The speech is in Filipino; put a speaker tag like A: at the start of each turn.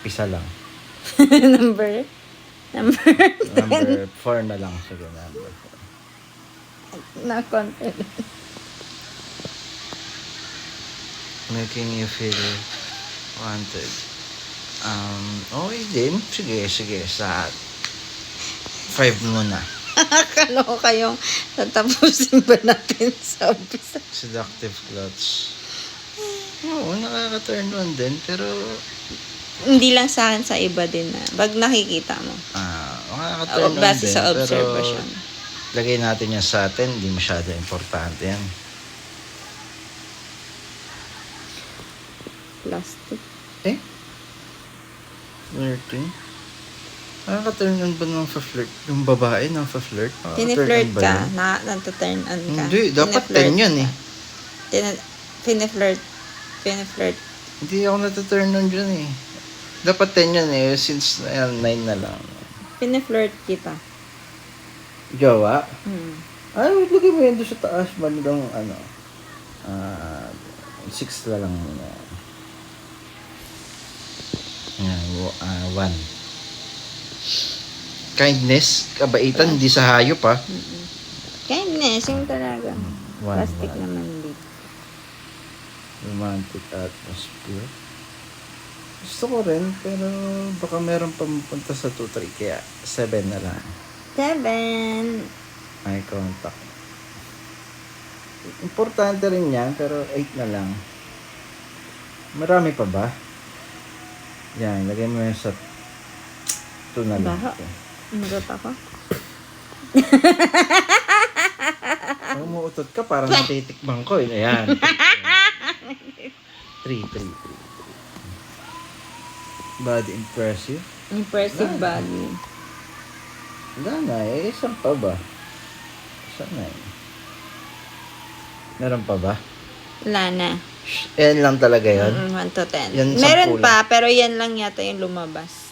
A: Umpisa lang.
B: Number
A: 4 na lang. Sige, number 4.
B: na confident.
A: Making you feel wanted. Okay din. Sige. Sa 5 muna.
B: Kalo kayong tatapusin ba natin sa umpisa?
A: Seductive clutch. Oo, nakaka-turn on din. Pero,
B: Hindi lang sa akin, sa iba din na. Pag nakikita mo.
A: makaka-turn on
B: Base
A: din.
B: sa observation.
A: Pero, lagay natin yan sa atin. Hindi masyado importante yan.
B: Plastic.
A: Flirting? Nakaka-turn on ba nang flirt? Yung babae nang flirt?
B: Tiniflirt ka. Nata-turn on ka.
A: Hindi, dapat 10 yun eh.
B: Tiniflirt.
A: Hindi ako nata-turn on dyan eh. Dapat 10 yun eh. Since 9 na lang.
B: Piniflirt kita.
A: Jowa?
B: Hmm.
A: Lagay mo yan doon sa taas. Bandang 6 na lang muna. Yan, 1. Kindness, kabaitan, hindi sa hayop ha.
B: Kindness, yung talaga.
A: One.
B: Plastic naman dito.
A: Romantic atmosphere. Gusto ko rin, pero baka meron pa mapunta sa 2-3, kaya 7 na lang.
B: 7.
A: Eye contact. Importante rin yan, pero 8 na lang. Marami pa ba? Yan, lagay mo yan sa 2 na lang.
B: Baho. Magot ako.
A: Kung umuutot ka, parang natitikman ko. Ayan. 3. Body impressive.
B: Impressive body.
A: Wala na eh. Isang pa ba? Isang na eh. Meron pa ba?
B: Wala na.
A: Yan lang talaga yun.
B: 1 to 10.
A: Yan,
B: Meron
A: 10
B: pa, pero yan lang yata yung lumabas.